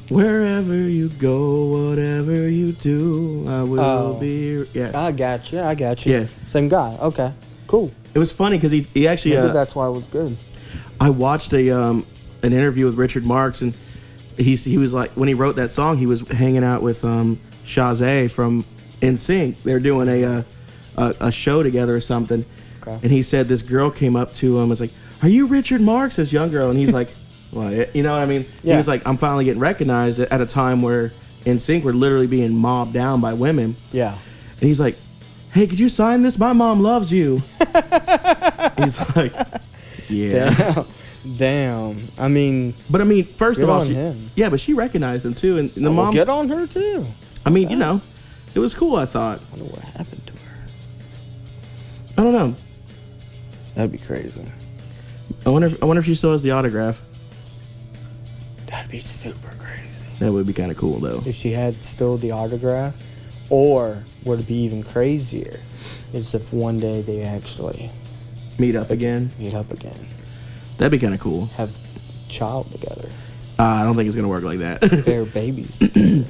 wherever you go, whatever you do, I will be. Yeah. I got you. Yeah. Same guy. Okay. Cool. It was funny because he actually. Maybe that's why it was good. I watched an interview with Richard Marx, and he was like, when he wrote that song, he was hanging out with Chazé from NSYNC. They're doing a show together or something, and he said this girl came up to him and was like, "Are you Richard Marx?" This young girl, and he's like, "Well, you know what I mean?" Yeah. He was like, "I'm finally getting recognized at a time where NSYNC were literally being mobbed down by women." Yeah. And he's like, "Hey, could you sign this? My mom loves you." He's like, "Yeah." Damn. I mean, But I mean, first good of all, on him. yeah, but she recognized him too, and the well, mom. get on her too. I mean, you know, it was cool. I thought. I wonder what happened to her. I don't know. That'd be crazy. I wonder if she still has the autograph. That'd be super crazy. That would be kind of cool, though. If she had still the autograph, or would it be even crazier is if one day they actually Meet up again. meet up again, That'd be kind of cool. have a child together, I don't think it's gonna work like that. bear babies together.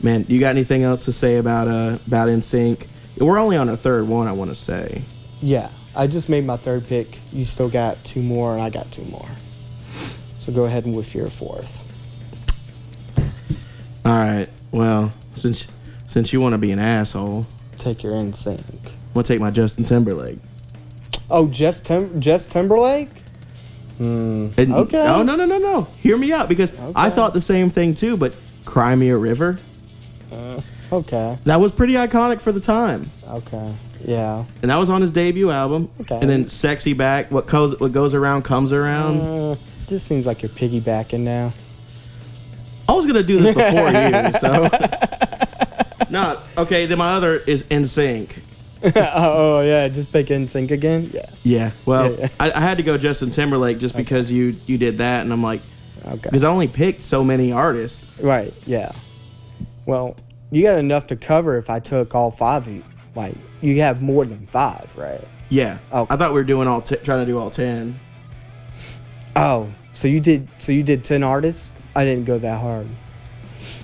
Man, you got anything else to say about NSYNC? We're only on our third one. I want to say. Yeah, I just made my third pick. You still got two more, and I got two more. So go ahead and with your fourth. All right. Well, since you want to be an asshole, Take your NSYNC. I'm gonna take my Justin Timberlake. Oh, Just Timberlake? And, Okay. Oh no! Hear me out, because I Okay. thought the same thing too. But "Cry Me a River," Okay. that was pretty iconic for the time, Okay. Yeah. and that was on his debut album. Okay. And then "Sexy Back," what goes around comes around. Just seems like you're piggybacking now. I was gonna do this before you, so no. Okay, then my other is NSYNC. Oh yeah, just pick NSYNC again. Yeah. Yeah. Well, Yeah. I had to go Justin Timberlake just because you did that, and I'm like, Okay. because I only picked so many artists. Right. Yeah. Well, you got enough to cover if I took all five of you. Like you have more than five, right? Yeah. Okay. I thought we were doing trying to do all 10. Oh, so you did 10 artists? I didn't go that hard.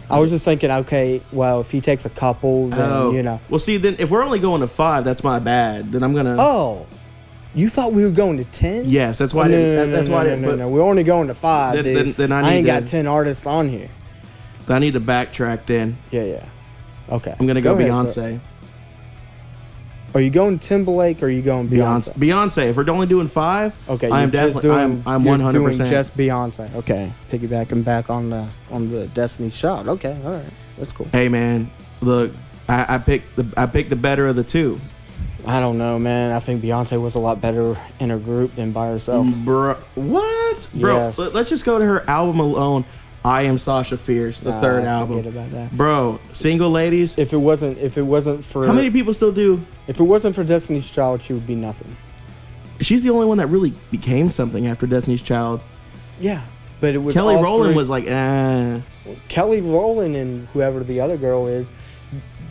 I was just thinking, okay, well, if he takes a couple, then you know. Well, see, then if we're only going to 5, that's my bad. Then I'm gonna. Oh, you thought we were going to 10? Yes, that's why. I didn't, that's why I didn't put. No. We're only going to 5, dude. Then I I ain't need got to- 10 artists on here. I need to backtrack. Then Yeah. Okay. I'm gonna go ahead, Beyonce. Are you going Timberlake or are you going Beyonce? Beyonce. If we're only doing 5, Okay, I am you're just definitely. I'm you're 100%. doing just Beyonce. Okay, piggybacking back on the Destiny's Child. Okay, all right, that's cool. Hey man, look, I picked the better of the two. I don't know, man. I think Beyonce was a lot better in a group than by herself. Bro, what? Bro, Yes. let's just go to her album alone. I Am Sasha Fierce, the third album. Forget about that. Bro, Single Ladies. If it wasn't for How many people still do? if it wasn't for Destiny's Child, she would be nothing. She's the only one that really became something after Destiny's Child. Yeah, but it was Kelly all Rowland three- was like, Kelly Rowland and whoever the other girl is.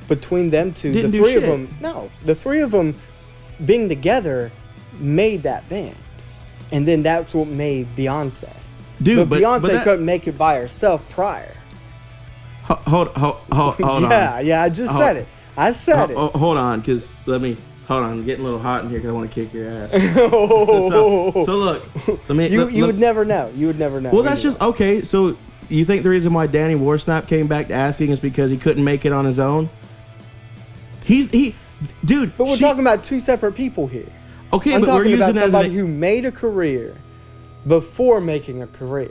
Between them two, Didn't the do three shit. of them, no, the three of them being together made that band, and then that's what made Beyonce. dude, But Beyonce that- couldn't make it by herself prior. Hold on. Yeah, I just said it. I said it. Hold on, because hold on. I'm getting a little hot in here because I want to kick your ass. so look, let me. You would never know. You would never know. Well, that's just okay. So you think the reason why Danny Warsnap came back asking is because he couldn't make it on his own? Dude. But we're talking about two separate people here. Okay, I'm but we're talking using about it as somebody an, who made a career before making a career.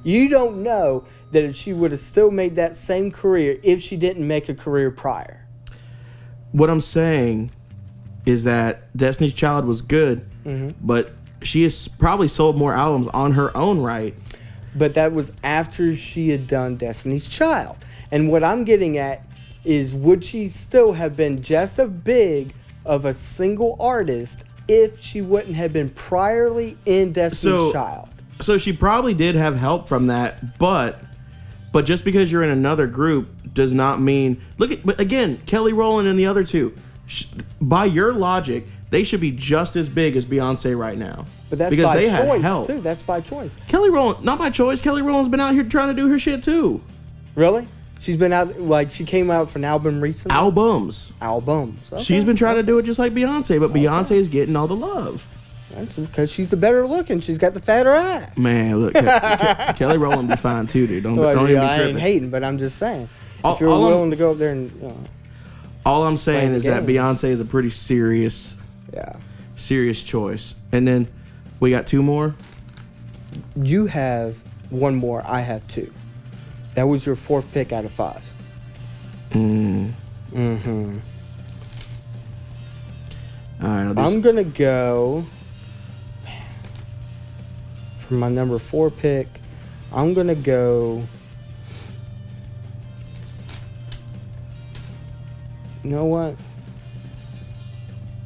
You don't know that if she would have still made that same career if she didn't make a career prior. What I'm saying is that Destiny's Child was good, but she has probably sold more albums on her own right. But that was after she had done Destiny's Child. And what I'm getting at is, would she still have been just as big of a single artist if she wouldn't have been priorly in Destiny's Child? So she probably did have help from that, but just because you're in another group does not mean. But again, Kelly Rowland and the other two, by your logic, they should be just as big as Beyonce right now. But that's because by they had choice, help. too. That's by choice. Kelly Rowland, not by choice. Kelly Rowland's been out here trying to do her shit too. Really? She's been out, like, she came out for an album recently. Albums. Albums. Okay. She's been trying to do it just like Beyonce, but Beyonce is getting all the love. That's because she's the better looking. She's got the fatter ass. Man, look, Kelly Rowland be fine too, dude. Don't Well, even be I tripping. ain't hating, but I'm just saying. All- if you're all I'm- willing to go up there and, All I'm saying Playing the is that game. Beyonce is a pretty serious choice. And then we got two more. You have one more. I have two. That was your fourth pick out of 5. Mm-hmm. All right, I'm going to go for my number 4 pick. I'm going to go. You know what?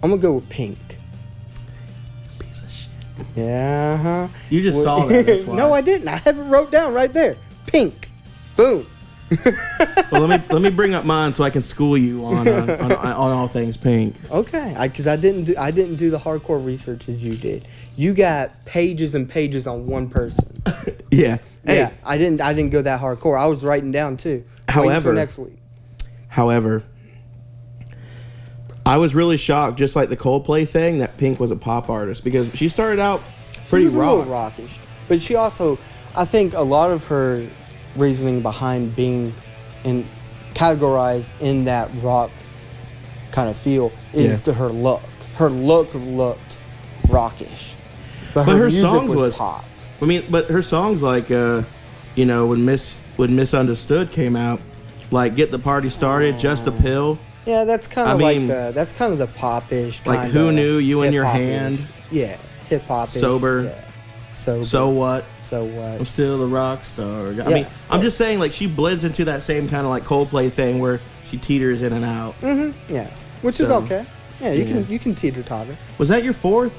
I'm going to go with Pink. piece of shit. Yeah, huh? You just saw that. That's why. No, I didn't. I have it wrote down right there. Pink. Boom. Well, let me bring up mine so I can school you on all things Pink. Okay, because I didn't do the hardcore research as you did. You got pages and pages on one person. Yeah. Hey, Yeah, I didn't go that hardcore. I was writing down too. Wait However- until next week. However, I was really shocked, just like the Coldplay thing, that Pink was a pop artist because she started out pretty She was a little rock. rockish, but she also, I think, a lot of her reasoning behind being categorized in that rock kind of feel is Yeah. to her look. Her look looked rockish, but But her music songs was- pop. I mean, but her songs like, when Misunderstood came out, like Get the Party Started, Just a Pill. Yeah, that's kind of I mean, the popish kind like Who Knew You in Your Hand. Yeah, hip hop. Sober. Yeah. Sober. So What? So I'm what? still a rock star. I Yeah, mean, I'm yeah. just saying, like, she blends into that same kind of like Coldplay thing where she teeters in and out. Yeah, which is So, okay. Yeah, you yeah. can teeter totter. Was that your fourth?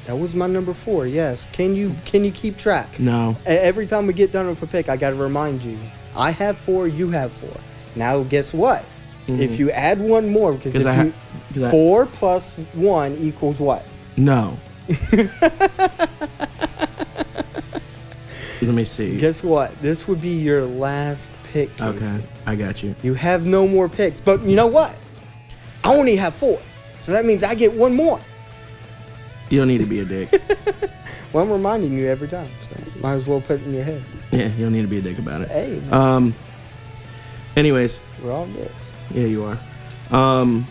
That was my number 4. Yes. Can you keep track? No. Every time we get done with a pick, I got to remind you. I have 4. You have 4. Now, guess what? If you add one more, because if 'cause I- 4 plus 1 equals what? No. Let me see. Guess what? This would be your last pick. Casey. Okay, I got you. You have no more picks, but you know what? I only have 4, so that means I get one more. You don't need to be a dick. Well, I'm reminding you every time, so might as well put it in your head. Yeah, you don't need to be a dick about it. Hey, man, Anyways, we're all dicks. yeah, you are.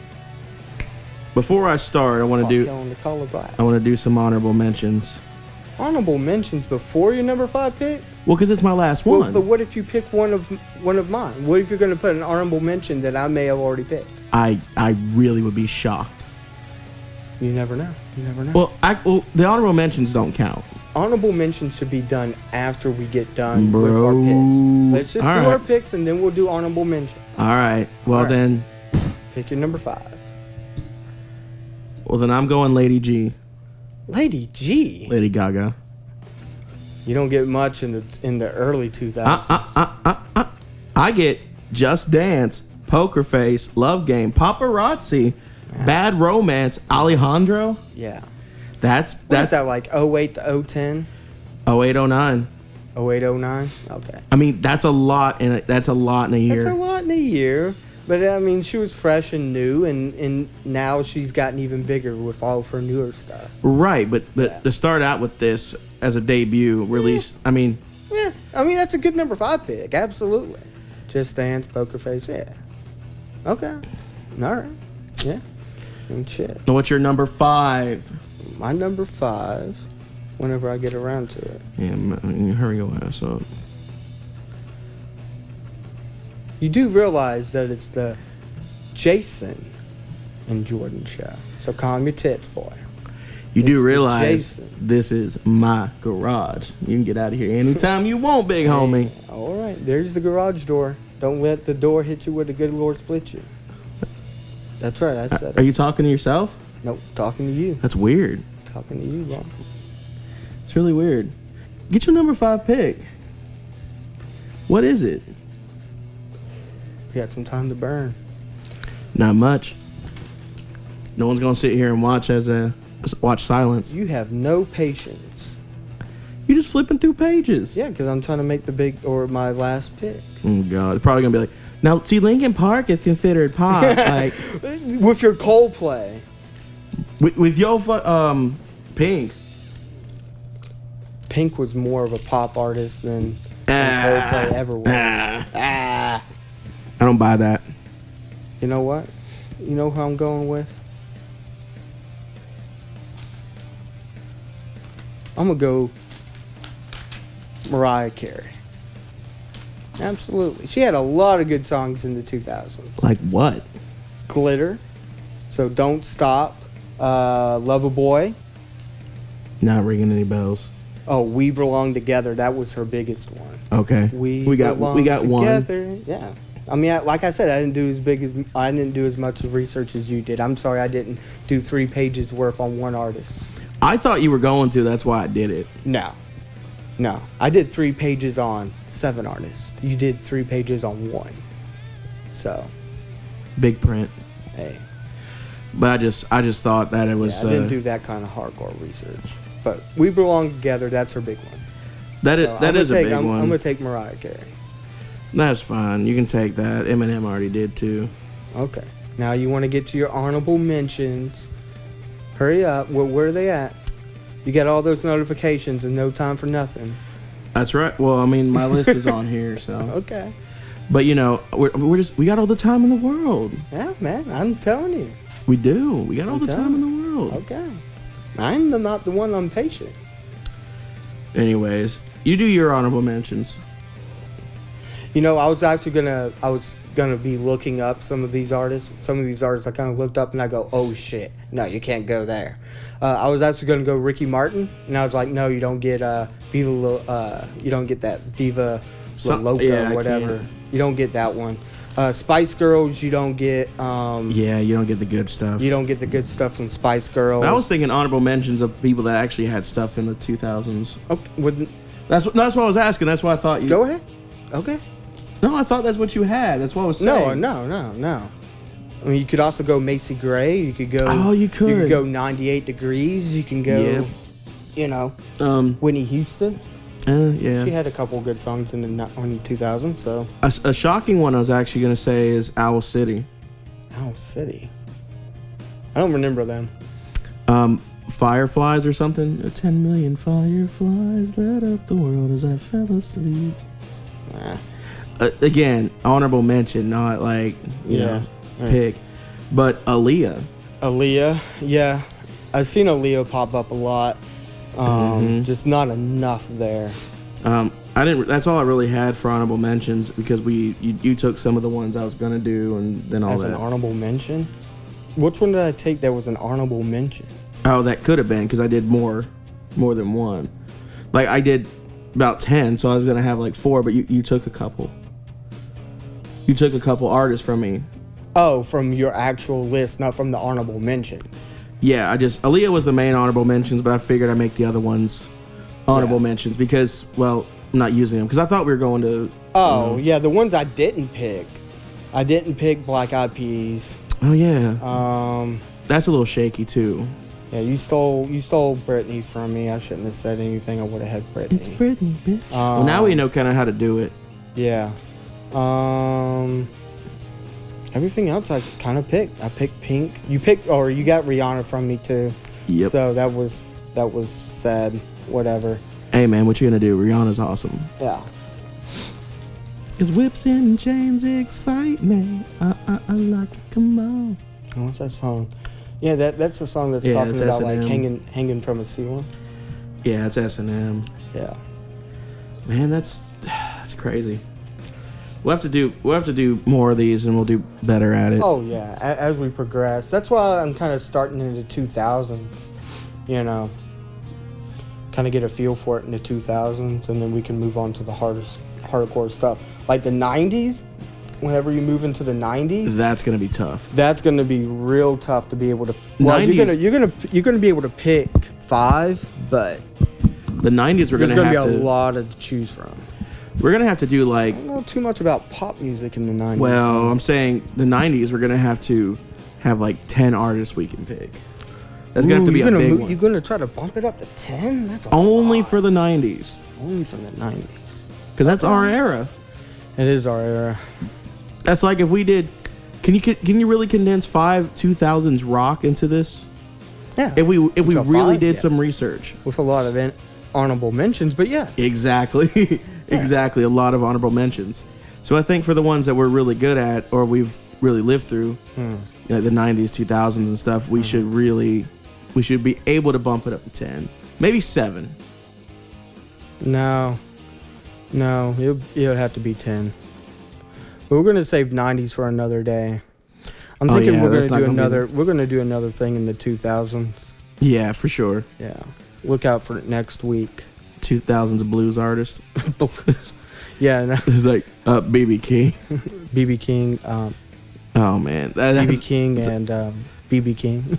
Before I start, I want to On the color black. do some honorable mentions. Honorable mentions before your number 5 pick. Well, because it's my last Well, one. but what if you pick one of mine? What if you're going to put an honorable mention that I may have already picked? I really would be shocked. You never know. You never know. Well, the honorable mentions don't count. Honorable mentions should be done after we get done with Bro. our picks. Let's just All do right. our picks and then we'll do honorable mentions. All right. Well, All right. then. Pick your number 5. Well, then I'm going Lady G. Lady G. Lady Gaga. You don't get much in the early 2000s. I get Just Dance, Poker Face, Love Game, Paparazzi, Bad Romance, Alejandro. Yeah. That's That's that like 08 to 010, 0809. 08, 09? Okay. I mean, that's a lot in a year. That's a lot in a year. But I mean, she was fresh and new, and now she's gotten even bigger with all of her newer stuff. Right, but to start out with this as a debut release, I mean, Yeah, I mean that's a good number 5 pick. Absolutely. Just Dance, Poker Face. Yeah. Okay. All right. Yeah. And shit. what's your number 5? My number 5. Whenever I get around to it. Yeah, hurry your ass up. You do realize that it's the Jason and Jordan show. So calm your tits, boy. You It's do the realize Jason. this is my garage. You can get out of here anytime you want, big homie. All right, there's the garage door. Don't let the door hit you where the good Lord split you. That's right, I said Are it. you talking to yourself? Nope, talking to you. That's weird. Talking to you, bro. It's really weird. Get your number 5 pick. What is it? We got some time to burn. Not much. No one's gonna sit here and watch silence. You have no patience. You're just flipping through pages. Yeah, because I'm trying to make my last pick. Oh God, it's probably gonna be like, now see, Linkin Park is considered pop, like with your Coldplay. with your Pink. Pink was more of a pop artist than Coldplay ever was. I don't buy that. You know what? You know who I'm going with? I'm gonna go Mariah Carey. Absolutely. She had a lot of good songs in the 2000s. Like what? Glitter. So Don't Stop. Loverboy. Not ringing any bells. Oh, We Belong Together. That was her biggest one. Okay. We got together. one. Yeah. I mean, like I said, I didn't do as much of research as you did. I'm sorry, I didn't do 3 pages worth on one artist. I thought you were going to. That's why I did it. No. I did 3 pages on 7 artists. You did 3 pages on 1. So. Big print. Hey. But I just thought that it was. I didn't do that kind of hardcore research. But We Belong Together. That's her big one. That is a big one. I'm gonna take Mariah Carey. That's fine. You can take that. Eminem already did too. Okay. Now you want to get to your honorable mentions. Hurry up. Where are they at? You got all those notifications and no time for nothing. That's right. Well, I mean, my list is on here, so. Okay. But we got all the time in the world. Yeah, man. I'm telling you. We do. We got all the time in the world. Okay. I'm not the one impatient. Anyways, you do your honorable mentions. You know, I was gonna be looking up some of these artists. Some of these artists I kind of looked up and I go, oh shit, no, you can't go there. I was actually gonna go Ricky Martin, and I was like, no, you don't get you don't get that Viva La Loca or whatever. You don't get that one. Spice Girls, you don't get. You don't get the good stuff. You don't get the good stuff from Spice Girls. But I was thinking honorable mentions of people that actually had stuff in the 2000s. Okay, that's what I was asking. That's why I thought you. Go ahead. Okay. No, I thought that's what you had. That's what I was saying. No. I mean, you could also go Macy Gray. You could go. Oh, you could. You could go 98 Degrees. You can go. Yeah. Whitney Houston. Yeah. She had a couple good songs in the 2000s. So. A shocking one I was actually going to say is Owl City. Owl City. I don't remember them. Fireflies or something. 10 million fireflies lit up the world as I fell asleep. Again, honorable mention, not like you know, pick. But Aaliyah, yeah, I've seen Aaliyah pop up a lot. Just not enough there. I didn't. That's all I really had for honorable mentions because you took some of the ones I was gonna do and then all As that. An honorable mention. Which one did I take that was an honorable mention? Oh, that could have been because I did more than one. Like I did about 10, so I was gonna have like 4, but you took a couple. You took a couple artists from me. Oh, from your actual list, not from the honorable mentions. Yeah, Aaliyah was the main honorable mentions, but I figured I'd make the other ones honorable mentions because, well, I'm not using them because I thought we were going to. Oh, yeah, the ones I didn't pick. I didn't pick Black Eyed Peas. Oh yeah. That's a little shaky too. Yeah, you stole Britney from me. I shouldn't have said anything. I would have had Britney. It's Britney, bitch. Well, now we know kind of how to do it. Yeah. Everything else I kind of picked. I picked Pink. You got Rihanna from me too. Yep. So that was sad. Whatever. Hey man, what you gonna do? Rihanna's awesome. Yeah. Cause whips and chains excite me. I like it. Come on. Oh, what's that song? Yeah, that's the song that's talking about like hanging from a ceiling. Yeah, it's S&M. Yeah. Man, that's crazy. We'll have to do more of these, and we'll do better at it. Oh yeah, as we progress. That's why I'm kind of starting in the 2000s. You know, kind of get a feel for it in the 2000s, and then we can move on to the hardcore stuff. Like the 90s. Whenever you move into the 90s, that's gonna be tough. That's gonna be real tough to be able to. Well, 90s, you're gonna be able to pick 5, but the 90s there's gonna be a lot to choose from. We're gonna have to do like. I don't know too much about pop music in the 90s. Well, I'm saying the 90s. We're gonna have to have like 10 artists we can pick. That's going to have to be a big one. You're gonna try to bump it up to 10? That's Only lot. for the 90s. Only from the 90s. Because that's our era. It is our era. That's like if we did. Can you really condense 5 2000s rock into this? Yeah. If we Until really 5, did yeah. some research. With a lot of honorable mentions, but yeah. Exactly. Exactly. A lot of honorable mentions. So I think for the ones that we're really good at or we've really lived through, you know, the 90s, 2000s and stuff, we should be able to bump it up to 10. Maybe 7. No, it'll have to be 10. But we're gonna save 90s for another day. I'm thinking yeah, we're that's gonna not do gonna be another. We're gonna do another thing in the 2000s. Yeah, for sure. Yeah, look out for it next week. 2000s blues artist. Yeah, no, It's like BB King. BB King, Oh man, BB King and BB King.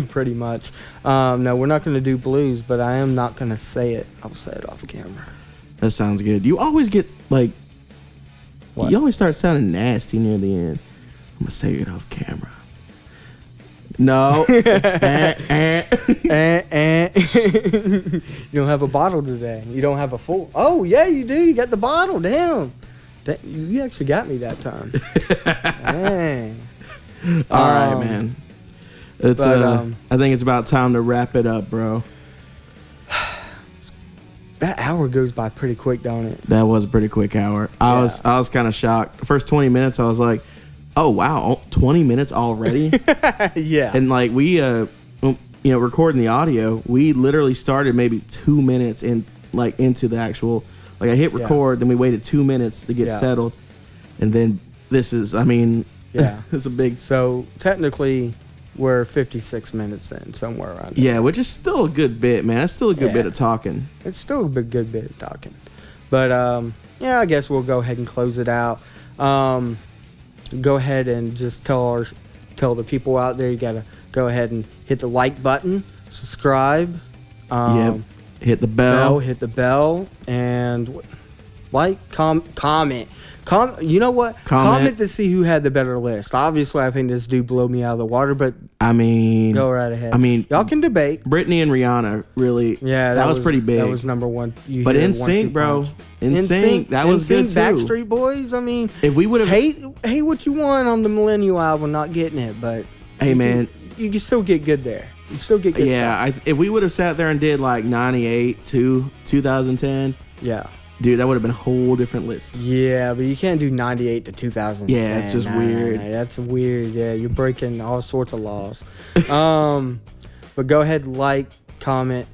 Pretty much. No, we're not gonna do blues, but I am not gonna say it. I'll say it off camera. that sounds good. You always get like, What? you always start sounding nasty near the end. I'm gonna say it off camera. No. You don't have a bottle today. You don't have a full. Oh yeah, you do. You got the bottle. Damn. You actually got me that time. Dang. All right, man. It's but, I think it's about time to wrap it up, bro. That hour goes by pretty quick, don't it? That was a pretty quick hour. I was kind of shocked. The first 20 minutes, I was like, "Oh wow, 20 minutes already?" Yeah. And like we, recording the audio, we literally started maybe 2 minutes into the actual. Like I hit record, then we waited 2 minutes to get settled, and then this is. I mean, yeah, it's a big. So technically, we're 56 minutes in, somewhere around there. Yeah, which is still a good bit, man. That's still a good bit of talking. It's still a good bit of talking. But, I guess we'll go ahead and close it out. Go ahead and just tell the people out there, you got to go ahead and hit the like button, subscribe. Hit the bell. Hit the bell, and comment. You know what? Comment to see who had the better list. Obviously, I think this dude blew me out of the water, but I mean, go right ahead. I mean, y'all can debate. Britney and Rihanna really. Yeah, that was pretty big. That was number one. But NSYNC, bro, NSYNC, that was good too. Backstreet Boys. I mean, if we would have hate what you want on the Millennial album, not getting it, but hey, man, you can still get good there. You still get good. Yeah, if we would have sat there and did like 98 to 2010, yeah. Dude, that would have been a whole different list. Yeah, but you can't do 98 to 2010. Yeah, it's just weird. That's weird. Yeah, you're breaking all sorts of laws. But go ahead, like, comment,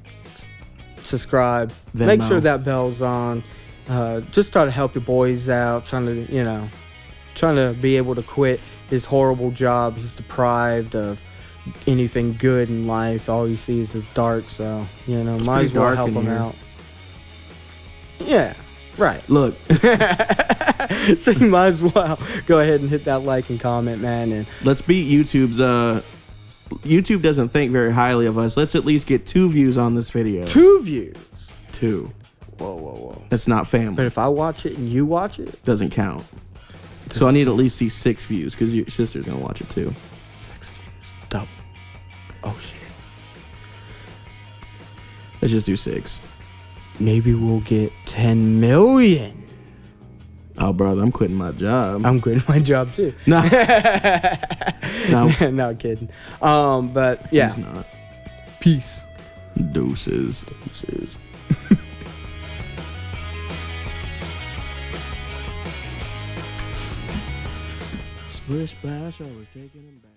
subscribe. Venmo. Make sure that bell's on. Just try to help your boys out. Trying to be able to quit his horrible job. He's deprived of anything good in life. All you see is his dark. So might as well help him out. Yeah, right. Look. So you might as well go ahead and hit that like and comment, man. And let's beat YouTube's. YouTube doesn't think very highly of us. Let's at least get 2 views on this video. 2 views. 2. Whoa. That's not family. But if I watch it and you watch it, doesn't count. So I need to at least see 6 views because your sister's gonna watch it too. 6 views. Double. Oh shit. Let's just do 6. Maybe we'll get 10 million. Oh, brother, I'm quitting my job. I'm quitting my job too. No. No. Not kidding. But yeah. He's not. Peace. Deuces. Splish splash, I was taking him back.